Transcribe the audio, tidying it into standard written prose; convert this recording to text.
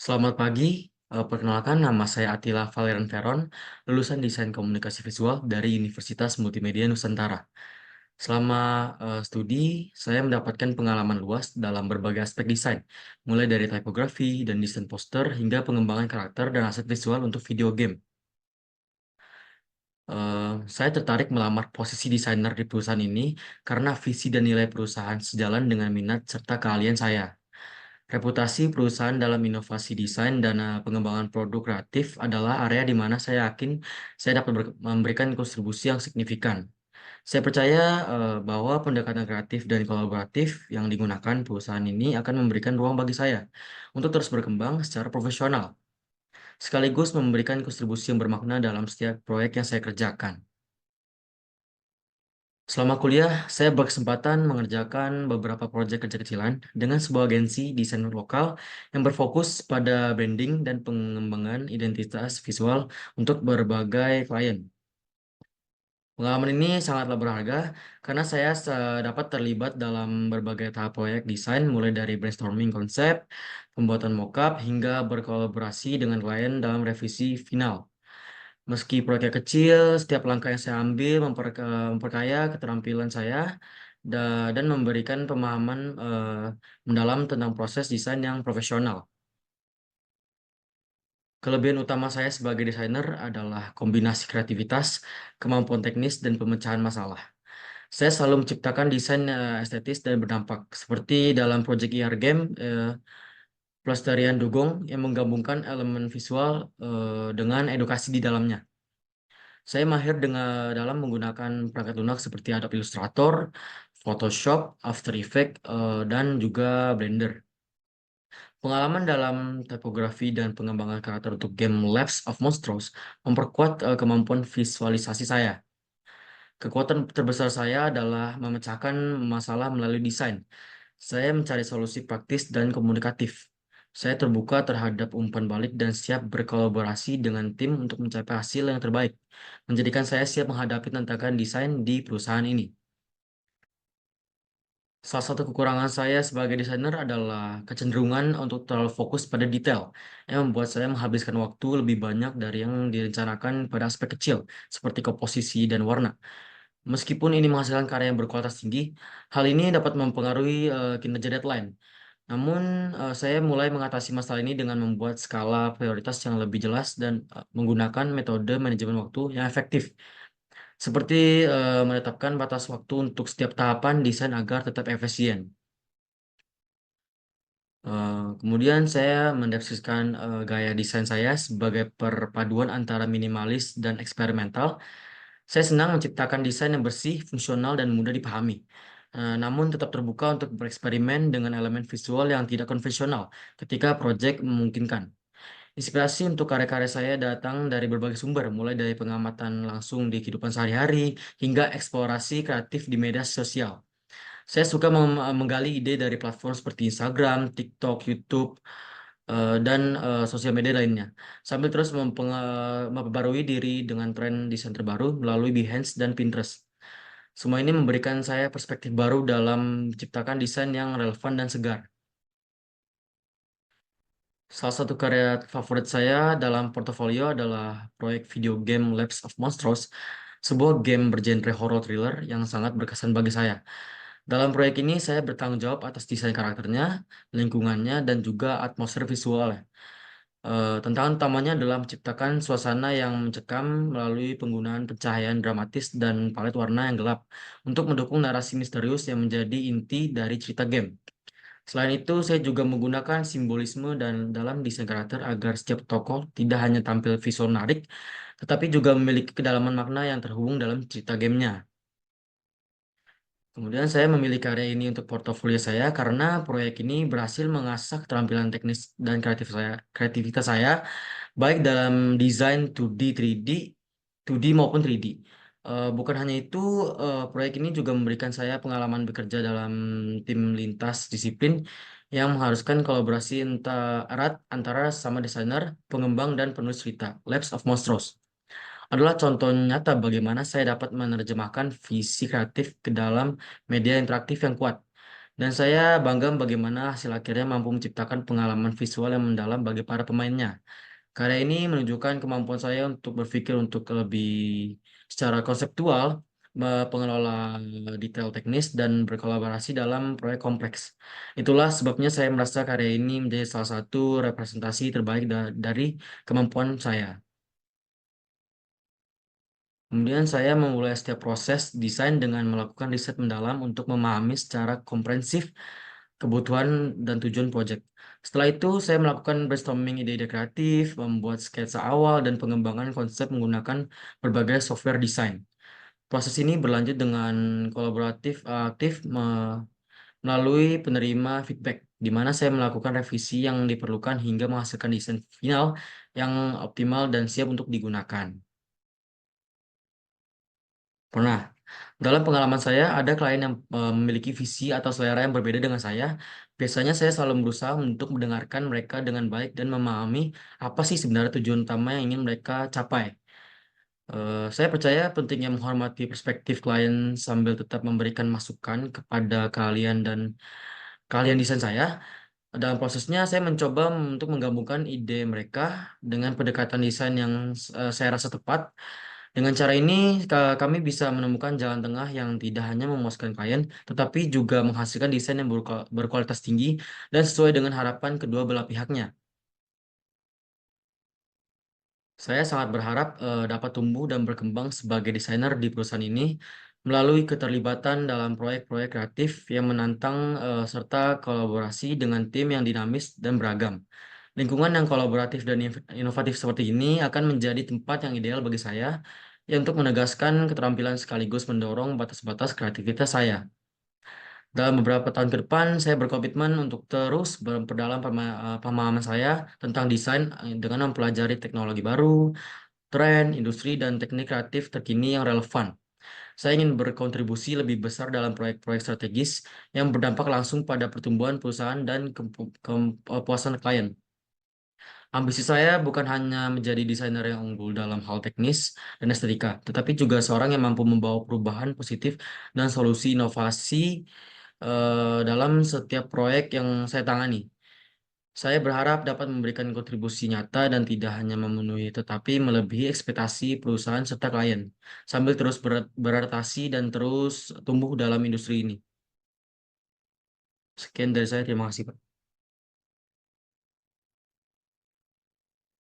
Selamat pagi, perkenalkan nama saya Attila Valeran Veron, lulusan Desain Komunikasi Visual dari Universitas Multimedia Nusantara. Selama studi, saya mendapatkan pengalaman luas dalam berbagai aspek desain, mulai dari tipografi dan desain poster hingga pengembangan karakter dan aset visual untuk video game. Saya tertarik melamar posisi desainer di perusahaan ini karena visi dan nilai perusahaan sejalan dengan minat serta keahlian saya. Reputasi perusahaan dalam inovasi desain dan pengembangan produk kreatif adalah area di mana saya yakin saya dapat memberikan kontribusi yang signifikan. Saya percaya bahwa pendekatan kreatif dan kolaboratif yang digunakan perusahaan ini akan memberikan ruang bagi saya untuk terus berkembang secara profesional, sekaligus memberikan kontribusi yang bermakna dalam setiap proyek yang saya kerjakan. Selama kuliah, saya berkesempatan mengerjakan beberapa proyek kecil-kecilan dengan sebuah agensi desain lokal yang berfokus pada branding dan pengembangan identitas visual untuk berbagai klien. Pengalaman ini sangatlah berharga karena saya dapat terlibat dalam berbagai tahap proyek desain, mulai dari brainstorming konsep, pembuatan mockup, hingga berkolaborasi dengan klien dalam revisi final. Meski proyeknya kecil, setiap langkah yang saya ambil memperkaya keterampilan saya dan memberikan pemahaman mendalam tentang proses desain yang profesional. Kelebihan utama saya sebagai desainer adalah kombinasi kreativitas, kemampuan teknis, dan pemecahan masalah. Saya selalu menciptakan desain estetis dan berdampak, seperti dalam proyek IR game Pelestarian Dugong yang menggabungkan elemen visual dengan edukasi di dalamnya. Saya mahir dalam menggunakan perangkat lunak seperti Adobe Illustrator, Photoshop, After Effects, dan juga Blender. Pengalaman dalam tipografi dan pengembangan karakter untuk game Labs of Monstros memperkuat kemampuan visualisasi saya. Kekuatan terbesar saya adalah memecahkan masalah melalui desain. Saya mencari solusi praktis dan komunikatif. Saya terbuka terhadap umpan balik dan siap berkolaborasi dengan tim untuk mencapai hasil yang terbaik, menjadikan saya siap menghadapi tantangan desain di perusahaan ini. Salah satu kekurangan saya sebagai desainer adalah kecenderungan untuk terlalu fokus pada detail, yang membuat saya menghabiskan waktu lebih banyak dari yang direncanakan pada aspek kecil, seperti komposisi dan warna. Meskipun ini menghasilkan karya yang berkualitas tinggi, hal ini dapat mempengaruhi kinerja deadline. Namun, saya mulai mengatasi masalah ini dengan membuat skala prioritas yang lebih jelas dan menggunakan metode manajemen waktu yang efektif, seperti menetapkan batas waktu untuk setiap tahapan desain agar tetap efisien. Kemudian saya mendeskripsikan gaya desain saya sebagai perpaduan antara minimalis dan eksperimental. Saya senang menciptakan desain yang bersih, fungsional, dan mudah dipahami. Namun tetap terbuka untuk bereksperimen dengan elemen visual yang tidak konvensional ketika proyek memungkinkan. Inspirasi untuk karya-karya saya datang dari berbagai sumber, mulai dari pengamatan langsung di kehidupan sehari-hari hingga eksplorasi kreatif di media sosial. Saya suka menggali ide dari platform seperti Instagram, TikTok, YouTube, dan sosial media lainnya, sambil terus memperbarui diri dengan tren desain terbaru melalui Behance dan Pinterest. Semua ini memberikan saya perspektif baru dalam menciptakan desain yang relevan dan segar. Salah satu karya favorit saya dalam portofolio adalah proyek video game Labs of Monstros, sebuah game bergenre horror thriller yang sangat berkesan bagi saya. Dalam proyek ini, saya bertanggung jawab atas desain karakternya, lingkungannya, dan juga atmosfer visualnya. Tantangan utamanya adalah menciptakan suasana yang mencekam melalui penggunaan pencahayaan dramatis dan palet warna yang gelap untuk mendukung narasi misterius yang menjadi inti dari cerita game. Selain itu, saya juga menggunakan simbolisme dan dalam desain karakter agar setiap tokoh tidak hanya tampil visual menarik, tetapi juga memiliki kedalaman makna yang terhubung dalam cerita gamenya. Kemudian saya memilih karya ini untuk portofolio saya karena proyek ini berhasil mengasah keterampilan teknis dan kreativitas saya, baik dalam desain 2D, 3D, 2D maupun 3D. Bukan hanya itu, proyek ini juga memberikan saya pengalaman bekerja dalam tim lintas disiplin yang mengharuskan kolaborasi erat antara sama desainer, pengembang, dan penulis cerita, Labs of Monstros adalah contoh nyata bagaimana saya dapat menerjemahkan visi kreatif ke dalam media interaktif yang kuat. Dan saya bangga bagaimana hasil akhirnya mampu menciptakan pengalaman visual yang mendalam bagi para pemainnya. Karya ini menunjukkan kemampuan saya untuk berpikir untuk lebih secara konseptual, pengelola detail teknis, dan berkolaborasi dalam proyek kompleks. Itulah sebabnya saya merasa karya ini menjadi salah satu representasi terbaik dari kemampuan saya. Kemudian saya memulai setiap proses desain dengan melakukan riset mendalam untuk memahami secara komprehensif kebutuhan dan tujuan proyek. Setelah itu, saya melakukan brainstorming ide-ide kreatif, membuat sketsa awal, dan pengembangan konsep menggunakan berbagai software desain. Proses ini berlanjut dengan kolaboratif aktif melalui penerima feedback, di mana saya melakukan revisi yang diperlukan hingga menghasilkan desain final yang optimal dan siap untuk digunakan. Pernah. Dalam pengalaman saya, ada klien yang memiliki visi atau selera yang berbeda dengan saya. Biasanya saya selalu berusaha untuk mendengarkan mereka dengan baik dan memahami apa sih sebenarnya tujuan utama yang ingin mereka capai. Saya percaya pentingnya menghormati perspektif klien sambil tetap memberikan masukan kepada kalian dan kalian desain saya. Dalam prosesnya, saya mencoba untuk menggabungkan ide mereka dengan pendekatan desain yang saya rasa tepat. Dengan cara ini, kami bisa menemukan jalan tengah yang tidak hanya memuaskan klien, tetapi juga menghasilkan desain yang berkualitas tinggi dan sesuai dengan harapan kedua belah pihaknya. Saya sangat berharap dapat tumbuh dan berkembang sebagai desainer di perusahaan ini melalui keterlibatan dalam proyek-proyek kreatif yang menantang serta kolaborasi dengan tim yang dinamis dan beragam. Lingkungan yang kolaboratif dan inovatif seperti ini akan menjadi tempat yang ideal bagi saya ya untuk menegaskan keterampilan sekaligus mendorong batas-batas kreativitas saya. Dalam beberapa tahun ke depan, saya berkomitmen untuk terus memperdalam pemahaman saya tentang desain dengan mempelajari teknologi baru, tren, industri, dan teknik kreatif terkini yang relevan. Saya ingin berkontribusi lebih besar dalam proyek-proyek strategis yang berdampak langsung pada pertumbuhan perusahaan dan kepuasan klien. Ambisi saya bukan hanya menjadi desainer yang unggul dalam hal teknis dan estetika, tetapi juga seorang yang mampu membawa perubahan positif dan solusi inovasi dalam setiap proyek yang saya tangani. Saya berharap dapat memberikan kontribusi nyata dan tidak hanya memenuhi tetapi melebihi ekspektasi perusahaan serta klien, sambil terus beradaptasi dan terus tumbuh dalam industri ini. Sekian dari saya, terima kasih, Pak.